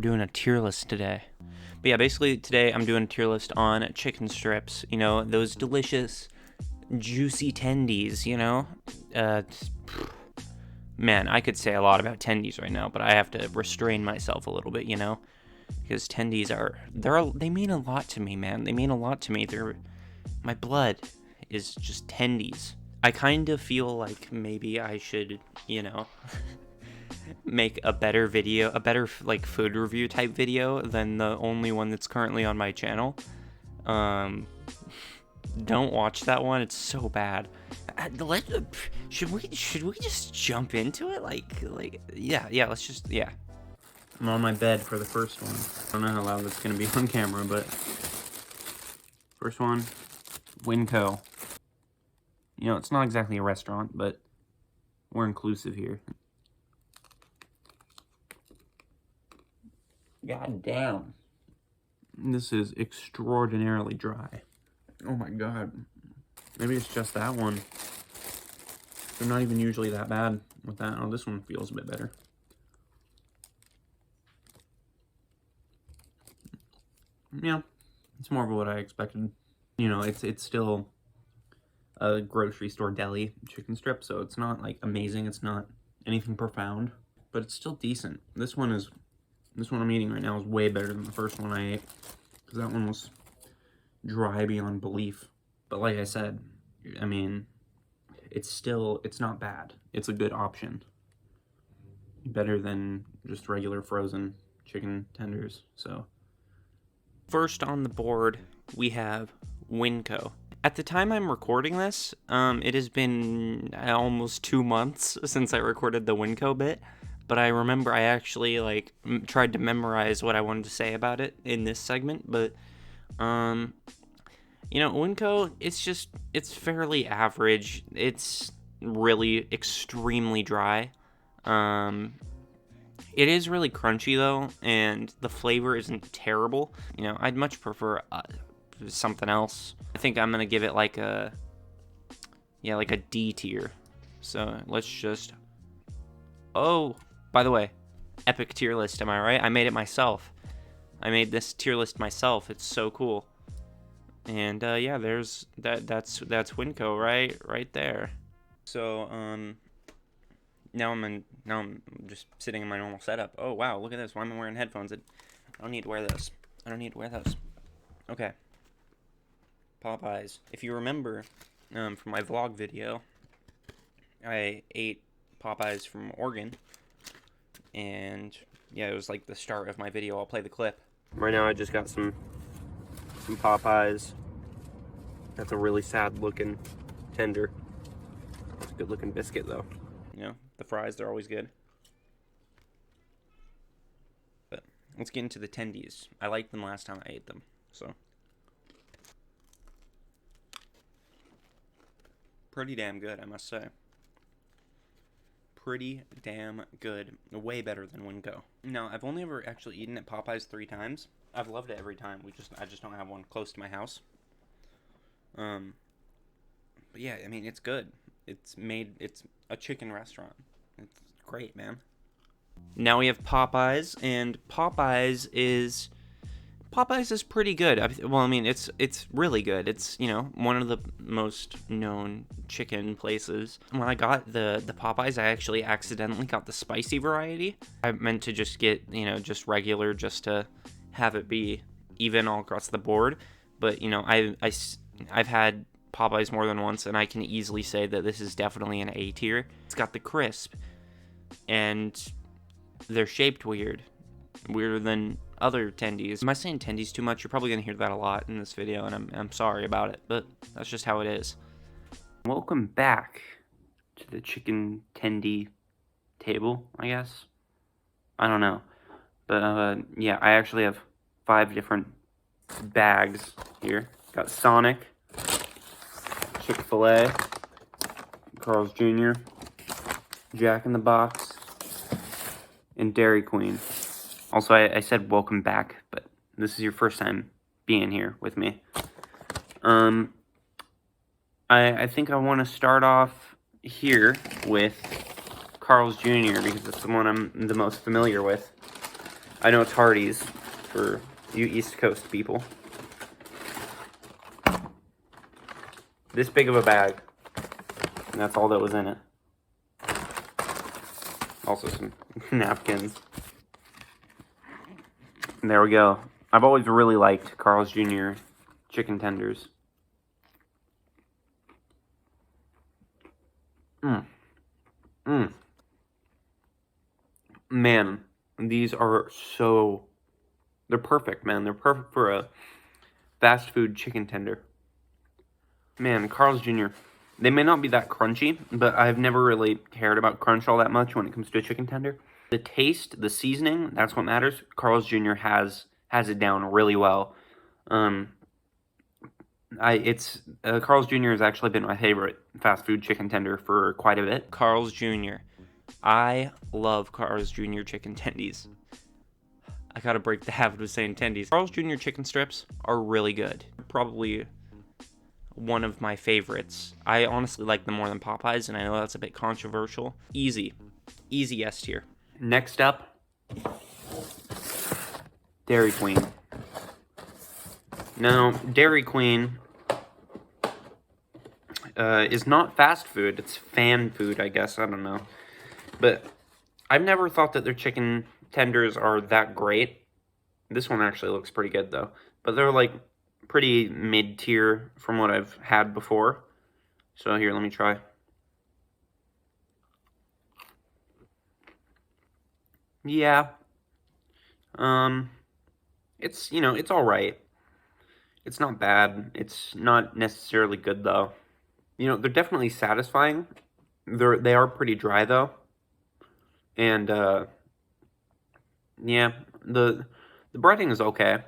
We're doing a tier list today. But yeah, basically today I'm doing a tier list on chicken strips. You know, those delicious, juicy tendies, you know? Man, I could say a lot about tendies right now, but I have to restrain myself a little bit, you know? Because tendies they mean a lot to me, man. They mean a lot to me. My blood is just tendies. I kind of feel like maybe I should, you know, make a better video, a better like food review type video than the only one that's currently on my channel. Don't watch that one. It's so bad. Should we just jump into it? Yeah. Let's just I'm on my bed for the first one. I don't know how loud that's gonna be on camera, but first one, Winco. You know, it's not exactly a restaurant, but we're inclusive here. God damn. This is extraordinarily dry. Oh my god. Maybe it's just that one. They're not even usually that bad with that. Oh, this one feels a bit better. Yeah, it's more of what I expected. You know, it's still a grocery store deli chicken strip, so it's not like amazing. It's not anything profound, but it's still decent. This one I'm eating right now is way better than the first one I ate, because that one was dry beyond belief. But like I said, I mean, it's not bad. It's a good option. Better than just regular frozen chicken tenders. So first on the board, we have Winco. At the time I'm recording this, it has been almost 2 months since I recorded the Winco bit, but I remember I actually tried to memorize what I wanted to say about it in this segment. But you know, Winco, it's fairly average. It's really extremely dry. It is really crunchy though, and the flavor isn't terrible. You know, I'd much prefer something else. I think I'm gonna give it like a D tier. So let's just, oh, by the way, epic tier list, am I right? I made it myself. I made this tier list myself. It's so cool. And yeah, there's that's Winco right there. So now I'm just sitting in my normal setup. Oh wow, look at this. Why am I wearing headphones? I don't need to wear those. Okay. Popeyes. If you remember from my vlog video, I ate Popeyes from Oregon, and yeah, it was like the start of my video. I'll play the clip. Right now I just got some Popeyes. That's a really sad looking tender. It's a good looking biscuit though. You know, the fries, they're always good. But let's get into the tendies. I liked them last time I ate them, so. Pretty damn good, I must say. Pretty damn good. Way better than Winco. Now, I've only ever actually eaten at Popeyes 3 times. I've loved it every time. I just don't have one close to my house. But yeah, I mean, it's good. It's a chicken restaurant. It's great, man. Now we have Popeyes, and Popeyes is pretty good. Well, I mean, it's really good. It's, you know, one of the most known chicken places. When I got the Popeyes, I actually accidentally got the spicy variety. I meant to just get, you know, just regular, just to have it be even all across the board. But, you know, I've had Popeyes more than once, and I can easily say that this is definitely an A tier. It's got the crisp, and they're shaped weirder than other tendies. Am I saying tendies too much? You're probably gonna hear that a lot in this video, and I'm sorry about it, but that's just how it is. Welcome back to the chicken tendy table, I guess. I don't know, but yeah, I actually have 5 different bags here. Got Sonic, Chick-fil-A, Carl's Jr., Jack in the Box, and Dairy Queen. Also, I said welcome back, but this is your first time being here with me. I think I want to start off here with Carl's Jr. because it's the one I'm the most familiar with. I know it's Hardee's for you East Coast people. This big of a bag. And that's all that was in it. Also some napkins. And there we go. I've always really liked Carl's Jr. chicken tenders. Man, these are so... They're perfect, man. They're perfect for a fast food chicken tender. Man, Carl's Jr. They may not be that crunchy, but I've never really cared about crunch all that much when it comes to a chicken tender. The taste, the seasoning, that's what matters. Carl's Jr. has it down really well. Carl's Jr. has actually been my favorite fast food chicken tender for quite a bit. Carl's Jr. I love Carl's Jr. chicken tendies. I gotta break the habit of saying tendies. Carl's Jr. chicken strips are really good. Probably one of my favorites. I honestly like them more than Popeyes, and I know that's a bit controversial. Easy S tier. Next up, Dairy Queen. Now, Dairy Queen is not fast food. It's fan food, I guess. I don't know. But I've never thought that their chicken tenders are that great. This one actually looks pretty good, though. But they're, like, pretty mid-tier from what I've had before. So here, let me try. Yeah. It's, it's all right. It's not bad. It's not necessarily good, though. They're definitely satisfying. They are pretty dry, though. And, yeah, the breading is okay.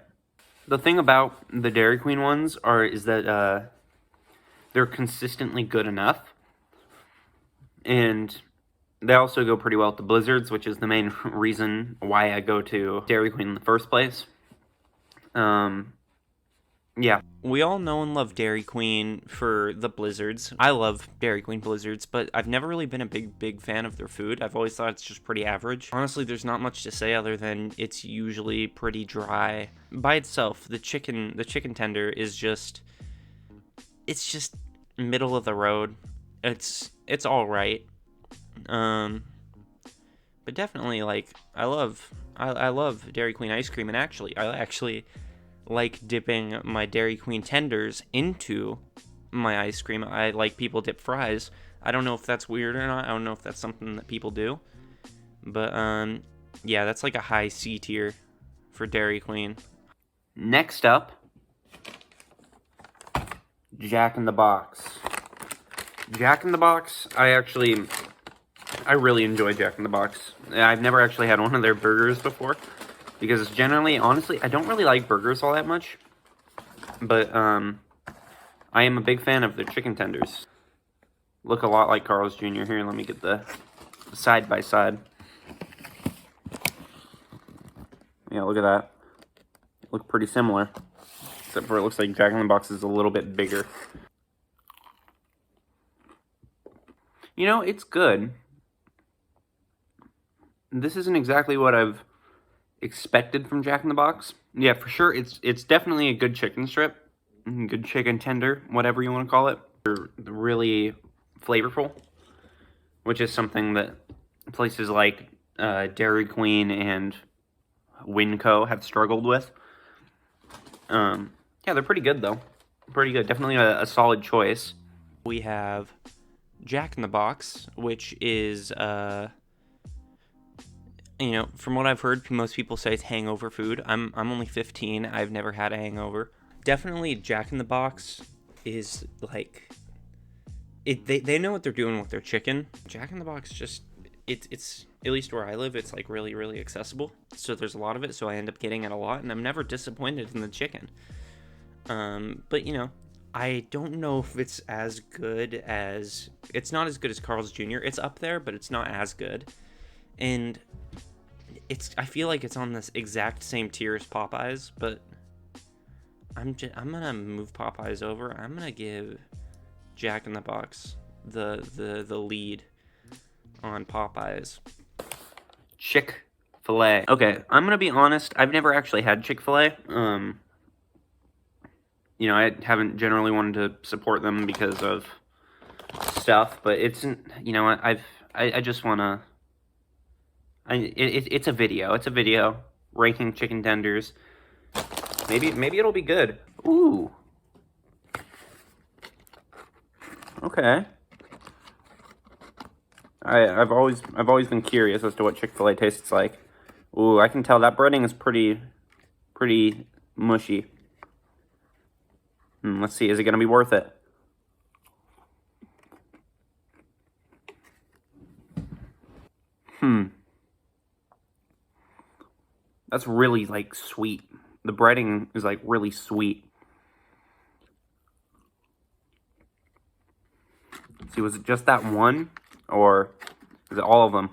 The thing about the Dairy Queen ones is that they're consistently good enough. And they also go pretty well with the Blizzards, which is the main reason why I go to Dairy Queen in the first place. Yeah. We all know and love Dairy Queen for the Blizzards. I love Dairy Queen Blizzards, but I've never really been a big fan of their food. I've always thought it's just pretty average. Honestly, there's not much to say other than it's usually pretty dry. By itself, the chicken tender is just... It's just middle of the road. It's all right. But definitely, like, I love Dairy Queen ice cream, and I actually like dipping my Dairy Queen tenders into my ice cream. I like people dip fries. I don't know if that's weird or not. I don't know if that's something that people do. But, yeah, that's like a high C tier for Dairy Queen. Next up, Jack in the Box. Jack in the Box, I really enjoy Jack in the Box. I've never actually had one of their burgers before. Because generally, honestly, I don't really like burgers all that much. But, I am a big fan of their chicken tenders. Look a lot like Carl's Jr. Here, let me get the side-by-side. Yeah, look at that. Look pretty similar. Except for it looks like Jack in the Box is a little bit bigger. It's good. This isn't exactly what I've expected from Jack in the Box. Yeah, for sure, it's definitely a good chicken strip. Good chicken tender, whatever you want to call it. They're really flavorful, which is something that places like Dairy Queen and Winco have struggled with. Yeah, they're pretty good, though. Pretty good. Definitely a solid choice. We have Jack in the Box, which is, from what I've heard, most people say it's hangover food. I'm only 15. I've never had a hangover. Definitely Jack in the Box is, like... They know what they're doing with their chicken. Jack in the Box just... It's at least where I live, it's, like, really, really accessible. So there's a lot of it, so I end up getting it a lot, and I'm never disappointed in the chicken. But, I don't know if it's as good as... It's not as good as Carl's Jr. It's up there, but it's not as good. And I feel like it's on this exact same tier as Popeyes, but I'm gonna move Popeyes over. I'm gonna give Jack in the Box the lead on Popeyes. Chick-fil-A. Okay, I'm gonna be honest. I've never actually had Chick-fil-A. You know, I haven't generally wanted to support them because of stuff, but it's, you know, I just wanna. It's a video. It's a video ranking chicken tenders. Maybe it'll be good. Ooh. Okay. I've always been curious as to what Chick-fil-A tastes like. Ooh, I can tell that breading is pretty mushy. Let's see, is it gonna be worth it? That's really, like, sweet. The breading is, like, really sweet. Let's see, was it just that one? Or is it all of them?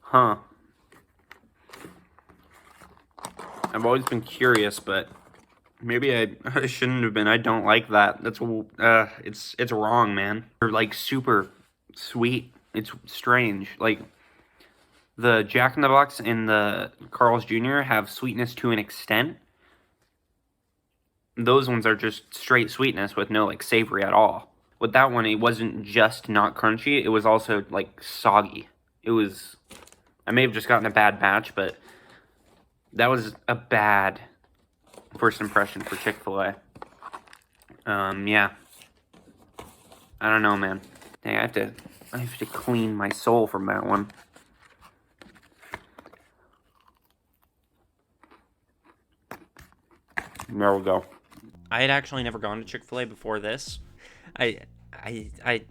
Huh. I've always been curious, but maybe I shouldn't have been. I don't like that. That's it's wrong, man. They're like super sweet. It's strange. Like the Jack in the Box and the Carl's Jr. have sweetness to an extent. Those ones are just straight sweetness with no like savory at all. With that one, it wasn't just not crunchy. It was also like soggy. It was. I may have just gotten a bad batch, but that was a bad first impression for Chick-fil-A. Yeah. I don't know, man. Dang, I have to clean my soul from that one. There we go. I had actually never gone to Chick-fil-A before this. I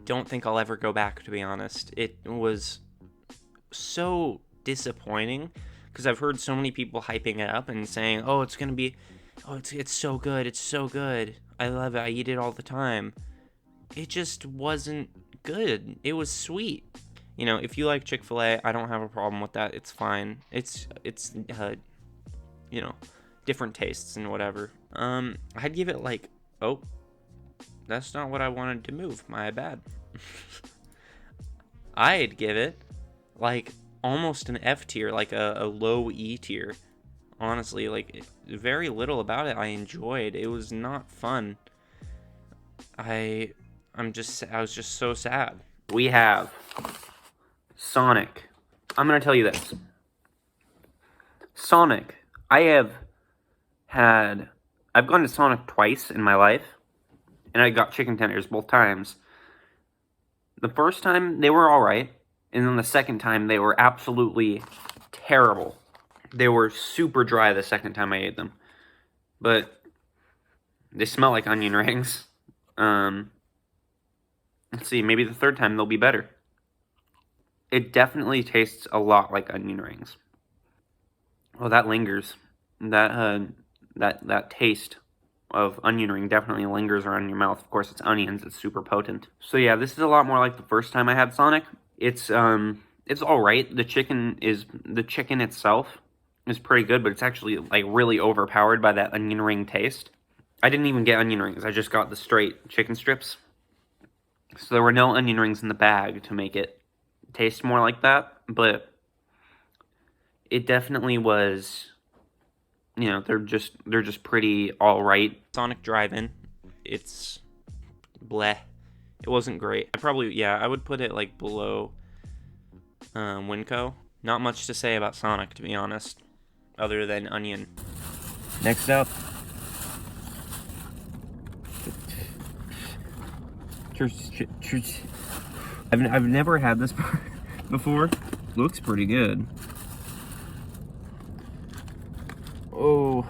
don't think I'll ever go back, to be honest. It was so disappointing because I've heard so many people hyping it up and saying, "Oh, it's gonna be, it's so good, it's so good. I love it. I eat it all the time." It just wasn't good. It was sweet. You know, if you like Chick-fil-A, I don't have a problem with that. It's fine. It's you know, different tastes and whatever. I'd give it like, oh, that's not what I wanted to move. My bad. I'd give it like almost an F tier, like a low E tier. Honestly, like very little about it I enjoyed. It was not fun. I was just so sad. We have Sonic. I'm gonna tell you this. Sonic. I've gone to Sonic twice in my life, and I got chicken tenders both times. The first time, they were alright, and then the second time, they were absolutely terrible. They were super dry the second time I ate them. But they smell like onion rings. Let's see, maybe the third time they'll be better. It definitely tastes a lot like onion rings. Oh, that lingers. That taste of onion ring definitely lingers around in your mouth. Of course, it's onions. It's super potent. So yeah, this is a lot more like the first time I had Sonic. It's all right. The chicken itself is pretty good, but it's actually like really overpowered by that onion ring taste. I didn't even get onion rings. I just got the straight chicken strips. So there were no onion rings in the bag to make it taste more like that, but it definitely was, you know, they're just pretty all right. Sonic Drive-In, it's bleh. It wasn't great. I would put it like below Winco. Not much to say about Sonic, to be honest, other than onion. Next up, I've never had this before. Looks pretty good. Oh,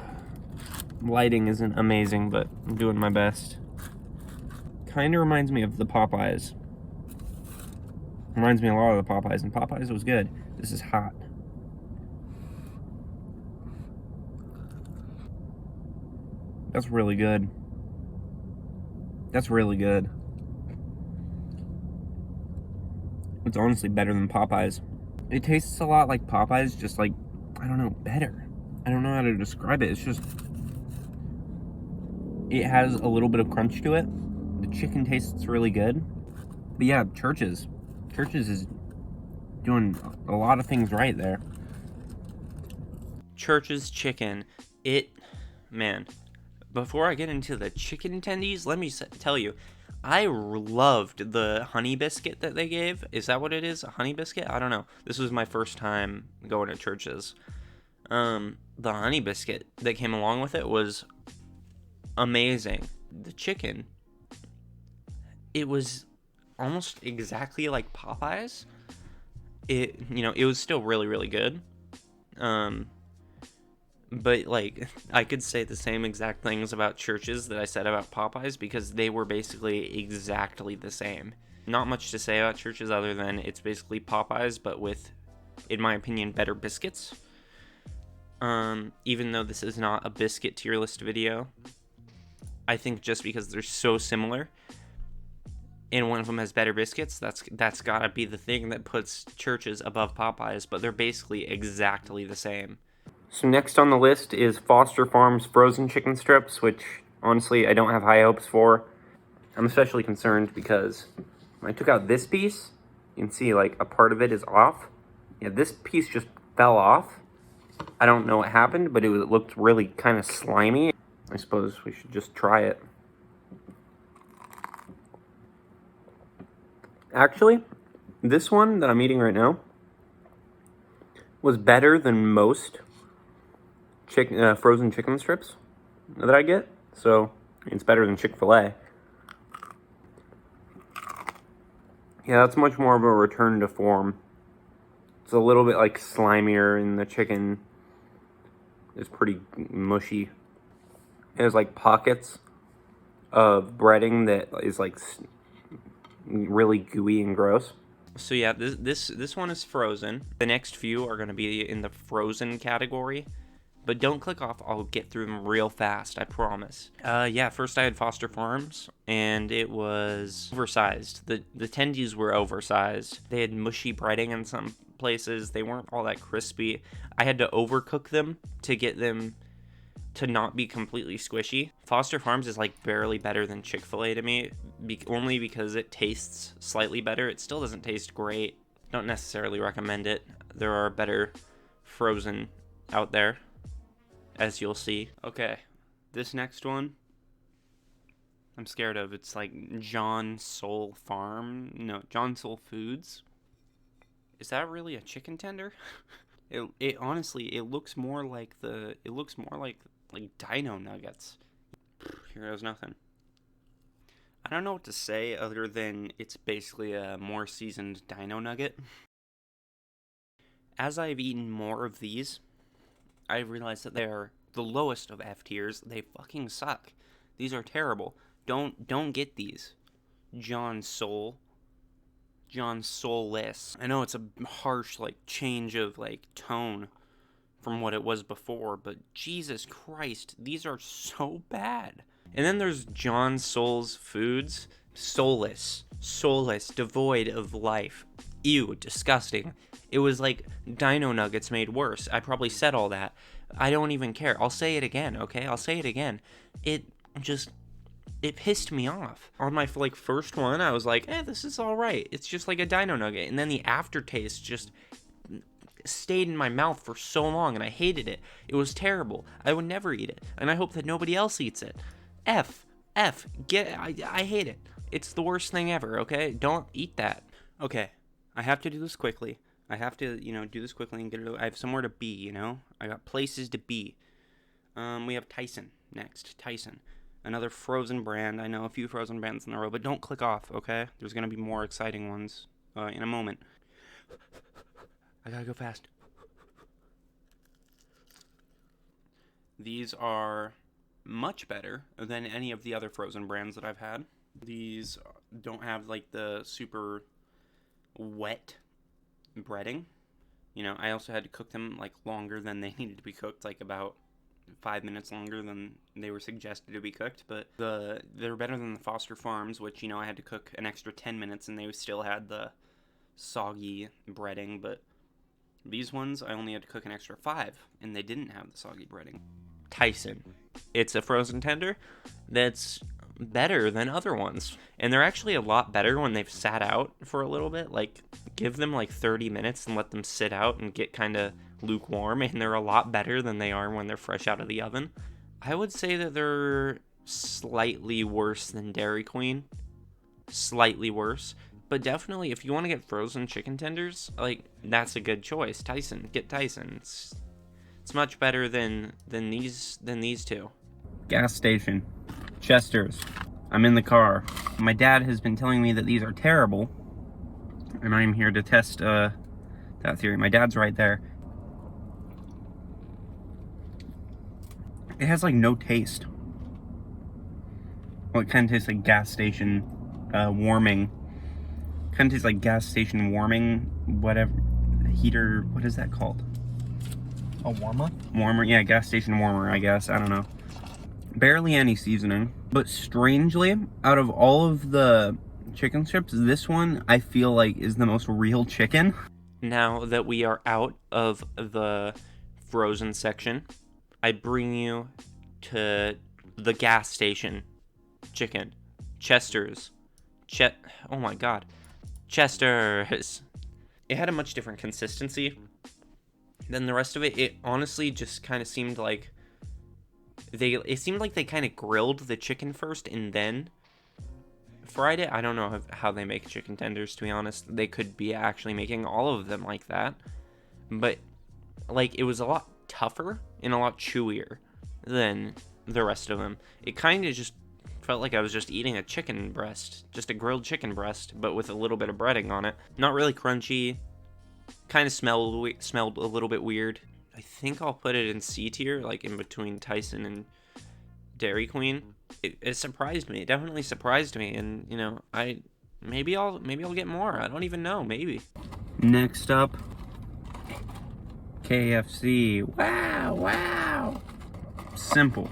lighting isn't amazing, but I'm doing my best. Kind of reminds me of the Popeyes. Reminds me a lot of the Popeyes, and Popeyes was good. This is hot. That's really good. That's really good. It's honestly better than Popeyes. It tastes a lot like Popeyes, just like, I don't know, better. I don't know how to describe it. It's just, it has a little bit of crunch to it. The chicken tastes really good. But yeah, Church's is doing a lot of things right there. Church's chicken. Man, before I get into the chicken tendies, let me tell you, I loved the honey biscuit that they gave. Is that what it is? A honey biscuit? I don't know. This was my first time going to Church's. The honey biscuit that came along with it was amazing. The chicken, it was almost exactly like Popeyes. It was still really, really good. But, like, I could say the same exact things about Church's that I said about Popeyes because they were basically exactly the same. Not much to say about Church's other than it's basically Popeyes, but with, in my opinion, better biscuits. Even though this is not a biscuit tier list video, I think just because they're so similar, and one of them has better biscuits, that's gotta be the thing that puts Church's above Popeyes, but they're basically exactly the same. So next on the list is Foster Farms frozen chicken strips, which honestly I don't have high hopes for. I'm especially concerned because when I took out this piece, you can see like a part of it is off. Yeah, this piece just fell off. I don't know what happened, but it looked really kind of slimy. I suppose we should just try it. Actually, this one that I'm eating right now was better than most frozen chicken strips that I get. So, it's better than Chick-fil-A. Yeah, that's much more of a return to form. It's a little bit like slimier, and the chicken is pretty mushy. There's like pockets of breading that is like really gooey and gross. So yeah, this one is frozen. The next few are going to be in the frozen category. But don't click off, I'll get through them real fast, I promise. Yeah, first I had Foster Farms, and it was oversized. The tendies were oversized. They had mushy breading in some places. They weren't all that crispy. I had to overcook them to get them to not be completely squishy. Foster Farms is like barely better than Chick-fil-A to me, only because it tastes slightly better. It still doesn't taste great. Don't necessarily recommend it. There are better frozen out there, as you'll see. Okay, this next one I'm scared of. It's like John Soul Foods. Is that really a chicken tender? It honestly, it looks more like dino nuggets. Here goes nothing. I don't know what to say other than it's basically a more seasoned dino nugget. As I've eaten more of these, I realized that they're the lowest of F tiers. They fucking suck. These are terrible. Don't get these. John Soulless. I know it's a harsh like change of like tone from what it was before, but Jesus Christ, these are so bad. And then there's John Souls Foods. Soulless, devoid of life. Ew, disgusting. It was like dino nuggets made worse. I probably said all that. I don't even care. I'll say it again, okay? I'll say it again. It pissed me off. On my first one, I was like, this is all right. It's just like a dino nugget. And then the aftertaste just stayed in my mouth for so long, and I hated it. It was terrible. I would never eat it, and I hope that nobody else eats it. I hate it. It's the worst thing ever, okay? Don't eat that. Okay, I have to do this quickly. I have to, do this quickly and get it. I have somewhere to be, I got places to be. We have Tyson next. Tyson. Another frozen brand. I know a few frozen brands in a row, but don't click off, okay? There's going to be more exciting ones in a moment. I gotta go fast. These are much better than any of the other frozen brands that I've had. These don't have like the super wet breading. I also had to cook them like longer than they needed to be cooked, like about 5 minutes longer than they were suggested to be cooked. But they're better than the Foster Farms, which I had to cook an extra 10 minutes and they still had the soggy breading. But these ones I only had to cook an extra 5 and they didn't have the soggy breading. Tyson. It's a frozen tender that's better than other ones. And they're actually a lot better when they've sat out for a little bit. Like, give them like 30 minutes and let them sit out and get kind of lukewarm, and they're a lot better than they are when they're fresh out of the oven. I would say that they're slightly worse than Dairy Queen. Slightly worse. But definitely, if you want to get frozen chicken tenders, like, that's a good choice. Tyson. Get Tyson. It's much better than these two. Gas station. Chester's. I'm in the car. My dad has been telling me that these are terrible, and I'm here to test that theory. My dad's right there. It has like no taste. Well, it kind of tastes like gas station warming. Kind of tastes like gas station warming, whatever, heater, what is that called? A warmer? Warmer, yeah, gas station warmer, I guess, I don't know. Barely any seasoning, but strangely, out of all of the chicken strips, this one I feel like is the most real chicken. Now that we are out of the frozen section, I bring you to the gas station chicken. Chester's. Oh my god. Chester's. It had a much different consistency than the rest of it. It honestly just kind of seemed like they kind of grilled the chicken first and then fried it. I don't know how they make chicken tenders, to be honest. They could be actually making all of them like that. But like, it was a lot tougher and a lot chewier than the rest of them. It kind of just felt like I was just eating a chicken breast, just a grilled chicken breast, but with a little bit of breading on it. Not really crunchy. Kind of smelled a little bit weird. I think I'll put it in C tier, like in between Tyson and Dairy Queen. It surprised me. It definitely surprised me, and you know, maybe I'll get more. I don't even know. Maybe. Next up, KFC. Wow. Simple.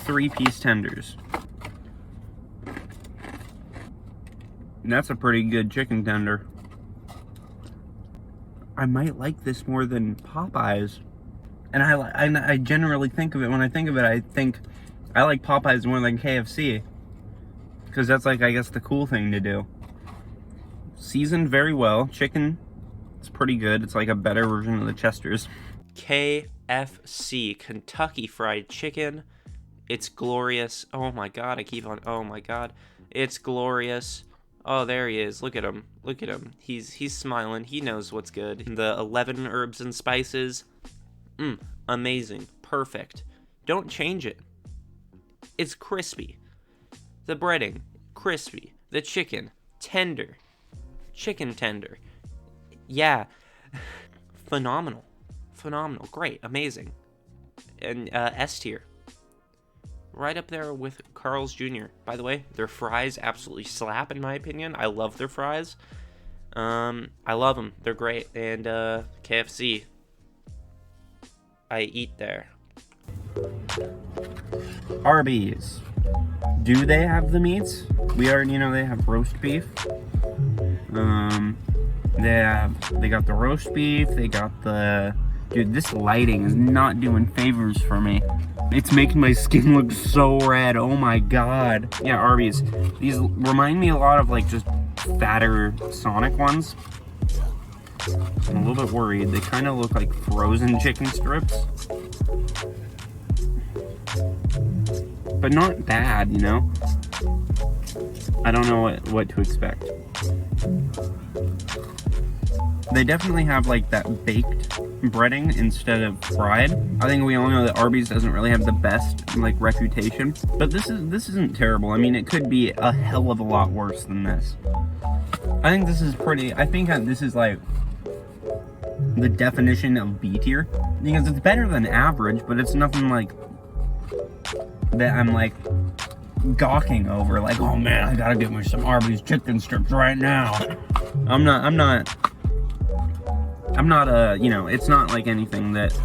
3-piece tenders. That's a pretty good chicken tender. I might like this more than Popeyes. And I generally think of it, when I think of it, I think I like Popeyes more than KFC. Because that's like, I guess, the cool thing to do. Seasoned very well. Chicken, it's pretty good. It's like a better version of the Chester's. KFC, Kentucky Fried Chicken. It's glorious. Oh my god, oh my god. It's glorious. Oh, there he is. Look at him. Look at him. He's smiling. He knows what's good. The 11 herbs and spices. Amazing. Perfect. Don't change it. It's crispy. The breading, crispy. The chicken, tender. Chicken tender. Yeah. Phenomenal. Great. Amazing. And S tier. Right up there with Carl's Jr. By the way, their fries absolutely slap, in my opinion. I love their fries. I love them. They're great. And KFC, I eat there. Arby's. Do they have the meats? We already know they have roast beef. They got the roast beef. They got the... Dude, this lighting is not doing favors for me. It's making my skin look so red. Oh my god. Yeah, Arby's. These remind me a lot of like just fatter Sonic ones. I'm a little bit worried. They kind of look like frozen chicken strips. But not bad, you know? I don't know what to expect. They definitely have like that baked breading instead of fried. I think we all know that Arby's doesn't really have the best like reputation, but this isn't terrible. I mean, it could be a hell of a lot worse than this. I think this is pretty. I think this is like the definition of B tier, because it's better than average, but it's nothing like that I'm like gawking over. Like, oh man, I gotta get me some Arby's chicken strips right now. I'm not you know, it's not like anything that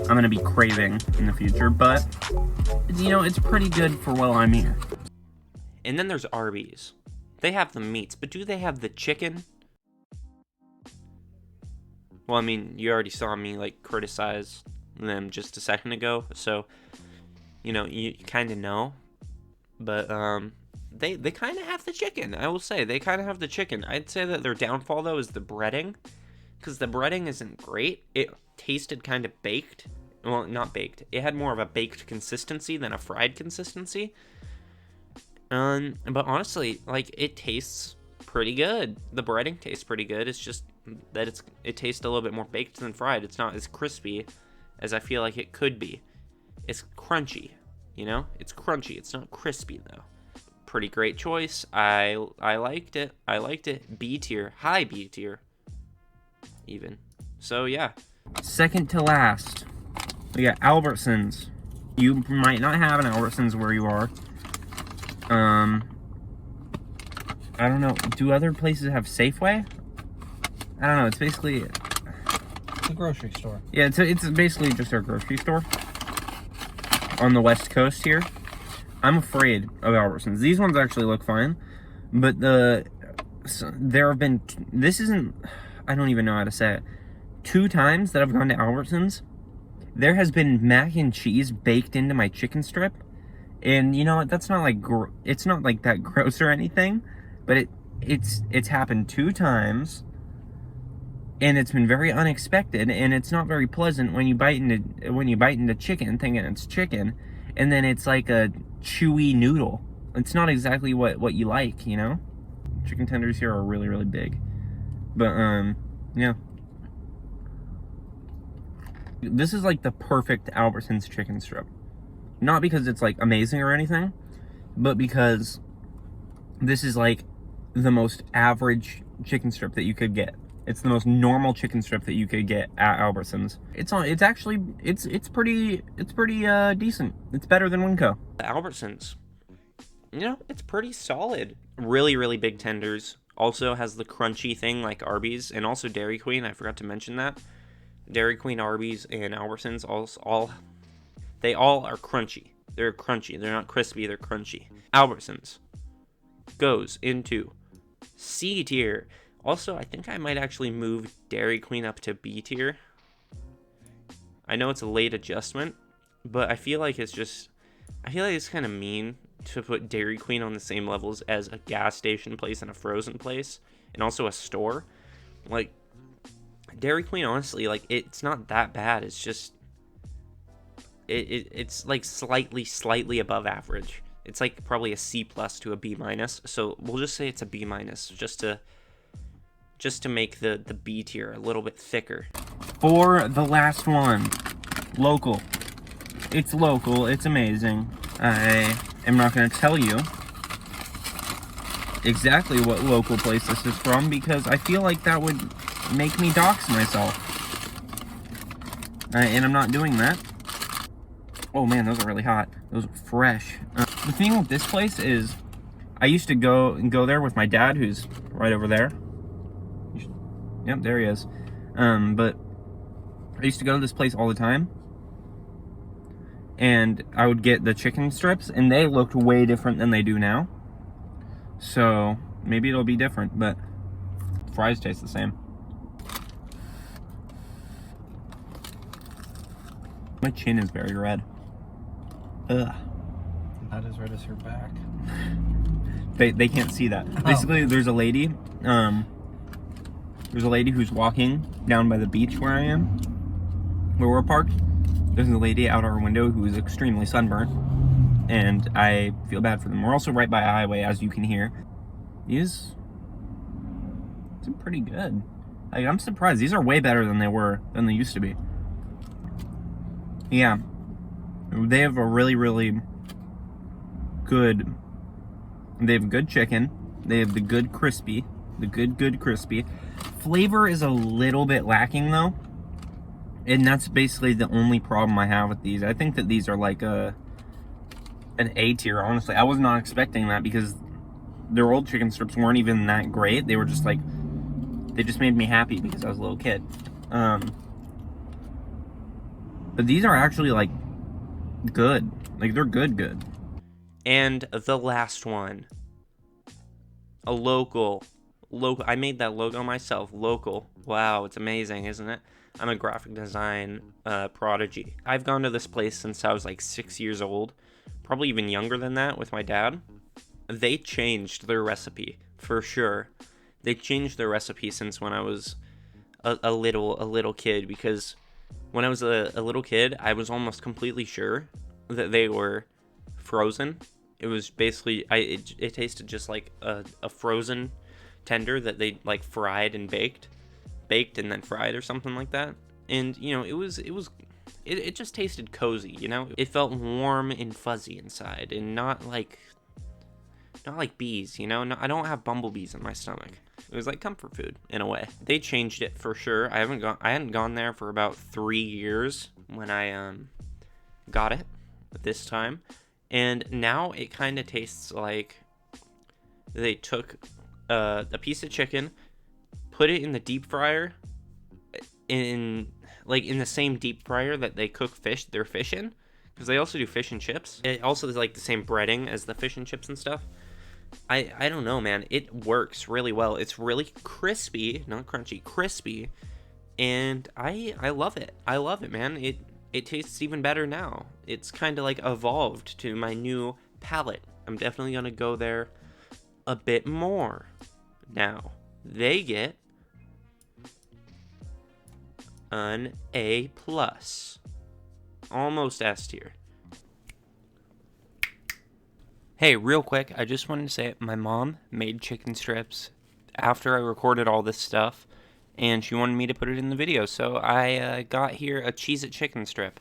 I'm gonna be craving in the future, but, you know, it's pretty good for while I'm here. And then there's Arby's. They have the meats, but do they have the chicken? Well, I mean, you already saw me, like, criticize them just a second ago, so, you know, you kind of know. But they kind of have the chicken. I will say they kind of have the chicken. I'd say that their downfall though is the breading, because the breading isn't great. It tasted kind of baked. Well, not baked. It had more of a baked consistency than a fried consistency. But honestly, like, it tastes pretty good. The breading tastes pretty good. It's just that it tastes a little bit more baked than fried. It's not as crispy as I feel like it could be. It's crunchy, you know? It's crunchy. It's not crispy though. Pretty great choice. I liked it. I liked it. B tier, high B tier, even. So yeah. Second to last, we got Albertsons. You might not have an Albertsons where you are. I don't know. Do other places have Safeway? I don't know. It's basically It's a grocery store. Yeah, it's basically just our grocery store on the West Coast here. I'm afraid of Albertsons. These ones actually look fine, but there have been, this isn't, I don't even know how to say it. 2 times that I've gone to Albertsons, there has been mac and cheese baked into my chicken strip. And you know what? That's not like, it's not like that gross or anything, but it's happened 2 times, and it's been very unexpected, and it's not very pleasant when you bite into chicken, thinking it's chicken, and then it's like a chewy noodle. It's not exactly what you like, you know? Chicken tenders here are really, really big. But yeah. This is like the perfect Albertsons chicken strip. Not because it's like amazing or anything, but because this is like the most average chicken strip that you could get. It's the most normal chicken strip that you could get at Albertsons. It's actually pretty decent. It's better than Winco. Albertsons, you know, it's pretty solid. Really, really big tenders. Also has the crunchy thing like Arby's, and also Dairy Queen. I forgot to mention that. Dairy Queen, Arby's, and Albertsons they all are crunchy. They're crunchy. They're not crispy. They're crunchy. Albertsons goes into C tier. Also, I think I might actually move Dairy Queen up to B tier. I know it's a late adjustment, but I feel like it's kind of mean to put Dairy Queen on the same levels as a gas station place and a frozen place, and also a store. Like, Dairy Queen, honestly, like, it's not that bad. It's just it's like slightly above average. It's like probably a C plus to a B minus. So we'll just say it's a B minus, just to make the B tier a little bit thicker. For the last one, local. It's local. It's amazing. I am not going to tell you exactly what local place this is from, because I feel like that would make me dox myself. And I'm not doing that. Oh man, those are really hot. Those are fresh. The thing with this place is, I used to go there with my dad, who's right over there. Yep, there he is. But I used to go to this place all the time, and I would get the chicken strips, and they looked way different than they do now. So maybe it'll be different, but fries taste the same. My chin is very red. Ugh. Not as red as your back. They can't see that. Oh. Basically, there's a lady who's walking down by the beach where I am, where we're parked. There's a lady out our window who is extremely sunburned, and I feel bad for them. We're also right by a highway, as you can hear. These are pretty good. Like, I'm surprised. These are way better than they used to be. Yeah. They have a really, really good, they have good chicken. They have the good crispy. The good crispy. Flavor is a little bit lacking though. And that's basically the only problem I have with these. I think that these are like an A tier, honestly. I was not expecting that, because their old chicken strips weren't even that great. They were just like, they just made me happy because I was a little kid. But these are actually like good. Like, they're good. And the last one, a local. I made that logo myself. Local. Wow, it's amazing, isn't it? I'm a graphic design prodigy. I've gone to this place since I was like 6 years old. probably even younger than that with my dad. They changed their recipe for sure. They changed their recipe since when I was a little kid, because when I was a little kid, I was almost completely sure that they were frozen. It was basically it tasted just like a frozen tender that they like fried and baked and then fried or something like that. And you know, it just tasted cozy, you know? It felt warm and fuzzy inside, and not like bees, you know? No, I don't have bumblebees in my stomach. It was like comfort food in a way. They changed it for sure. I hadn't gone there for about 3 years when I got it this time. And now it kind of tastes like they took a piece of chicken, put it in the deep fryer, in the same deep fryer that they cook their fish in, because they also do fish and chips. It also is like the same breading as the fish and chips and stuff. I don't know, man. It works really well. It's really crispy, not crunchy, crispy, and I love it. I love it, man. It tastes even better now. It's kind of like evolved to my new palate. I'm definitely gonna go there a bit more now. They get an A+, almost S tier. Hey, real quick, I just wanted to say my mom made chicken strips after I recorded all this stuff, and she wanted me to put it in the video, so I got here a Cheez-It chicken strip.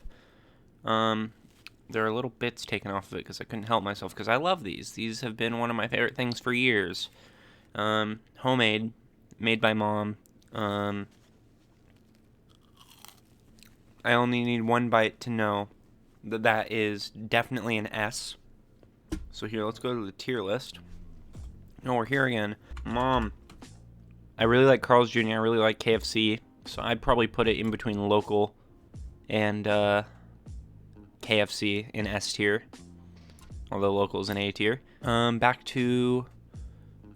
There are little bits taken off of it because I couldn't help myself, because I love these. These have been one of my favorite things for years. Homemade, made by mom. I only need one bite to know that that is definitely an S. So here, let's go to the tier list. Oh, we're here again. Mom, I really like Carl's Jr., I really like KFC, so I'd probably put it in between local and KFC in S tier, although local is in A tier. Back to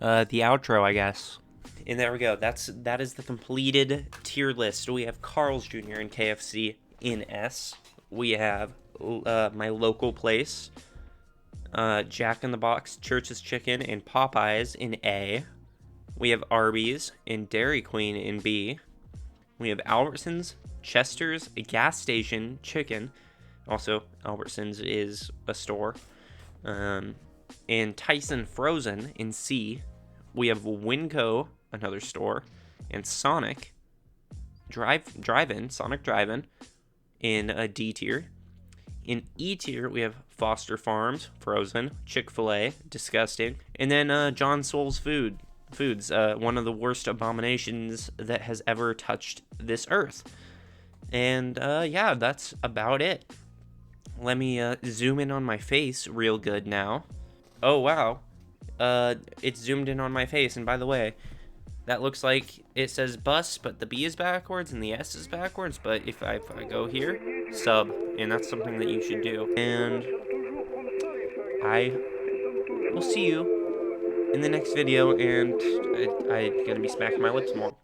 the outro, I guess. And there we go. That is the completed tier list. We have Carl's Jr. and KFC in S. We have my local place, Jack in the Box, Church's Chicken, and Popeyes in A. We have Arby's and Dairy Queen in B. We have Albertsons, Chester's, a gas station, chicken. Also, Albertsons is a store. And Tyson Frozen in C. We have Winco, another store, and Sonic Drive-In, Sonic Drive-In in a D tier. In E tier, we have Foster Farms, Frozen, Chick-fil-A, disgusting, and then John Soul's Foods, one of the worst abominations that has ever touched this earth. And yeah, that's about it. Let me zoom in on my face real good now. Oh wow, it's zoomed in on my face, and by the way, that looks like it says bus, but the B is backwards and the S is backwards. But if I go here, sub, and that's something that you should do. And I will see you in the next video, and I'm gonna be smacking my lips more.